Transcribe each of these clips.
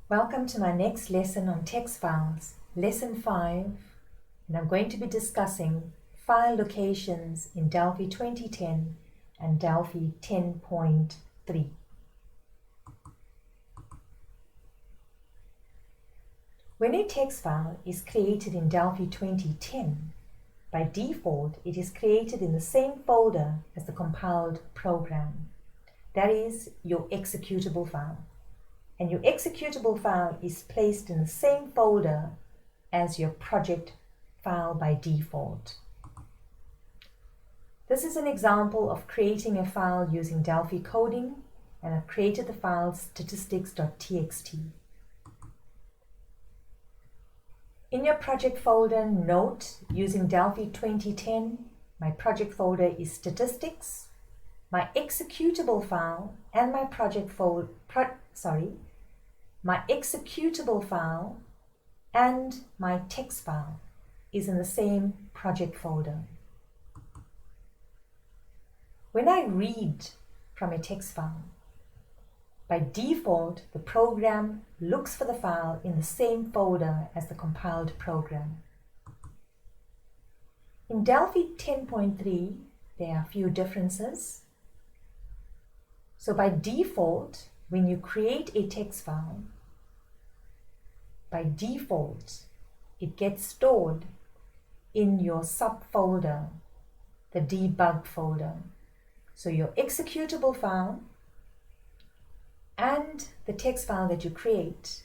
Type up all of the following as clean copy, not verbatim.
Welcome to my next lesson on text files, lesson 5, and I'm going to be discussing file locations in Delphi 2010 and Delphi 10.3. When a text file is created in Delphi 2010, by default it is created in the same folder as the compiled program. That is your executable file. And your executable file is placed in the same folder as your project file by default. This is an example of creating a file using Delphi coding, and I've created the file statistics.txt. In your project folder, note using Delphi 2010, my project folder is statistics. My executable file and my my executable file and my text file is in the same project folder. When I read from a text file, by default, the program looks for the file in the same folder as the compiled program. In Delphi 10.3, there are a few differences. So by default, when you create a text file, by default, it gets stored in your subfolder, the debug folder. So your executable file and the text file that you create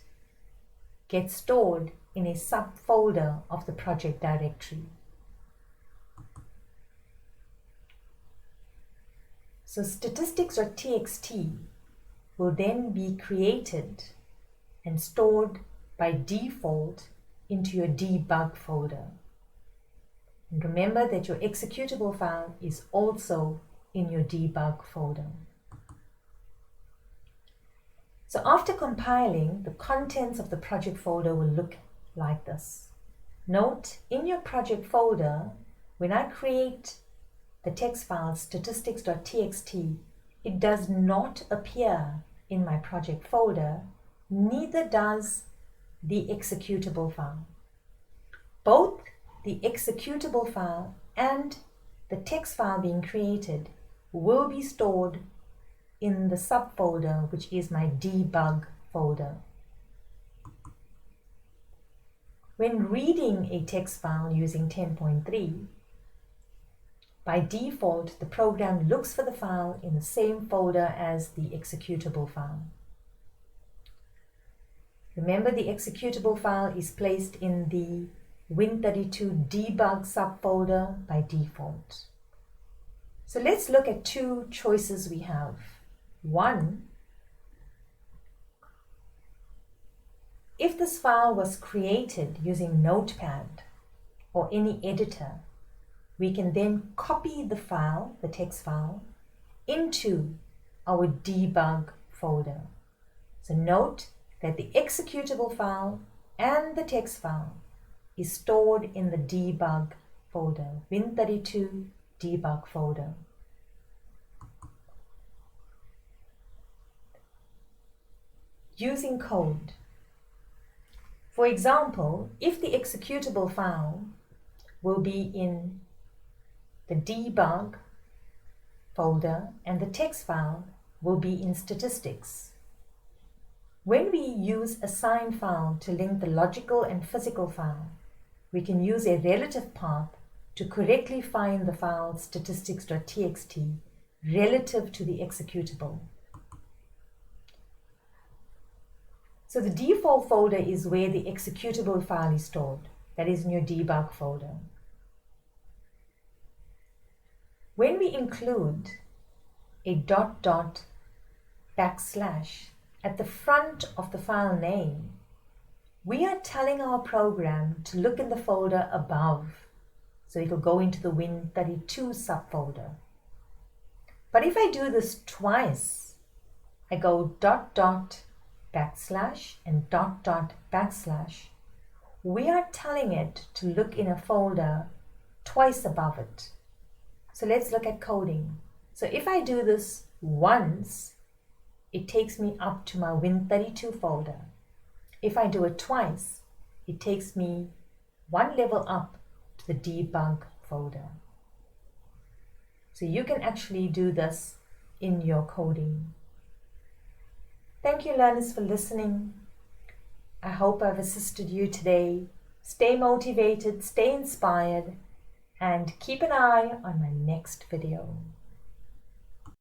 get stored in a subfolder of the project directory. So statistics.txt will then be created and stored by default into your debug folder. And remember that your executable file is also in your debug folder. So after compiling, the contents of the project folder will look like this. Note, in your project folder, when I create the text file statistics.txt, it does not appear in my project folder, neither does the executable file. Both the executable file and the text file being created will be stored in the subfolder, which is my debug folder. When reading a text file using 10.3, by default, the program looks for the file in the same folder as the executable file. Remember, the executable file is placed in the Win32 debug subfolder by default. So let's look at two choices we have. One, if this file was created using Notepad or any editor, we can then copy the file, the text file, into our debug folder. So note that the executable file and the text file is stored in the debug folder, Win32 debug folder. Using code. For example, if the executable file will be in the debug folder and the text file will be in statistics. When we use assign file to link the logical and physical file, we can use a relative path to correctly find the file statistics.txt relative to the executable. So the default folder is where the executable file is stored. That is in your debug folder. When we include a ... at the front of the file name, we are telling our program to look in the folder above, so it'll go into the Win32 subfolder. But if I do this twice, I go ... and ... we are telling it to look in a folder twice above it. So let's look at coding. So if I do this once, it takes me up to my Win32 folder. If I do it twice, it takes me one level up to the debug folder. So you can actually do this in your coding. Thank you, learners, for listening. I hope I've assisted you today. Stay motivated, stay inspired, and keep an eye on my next video.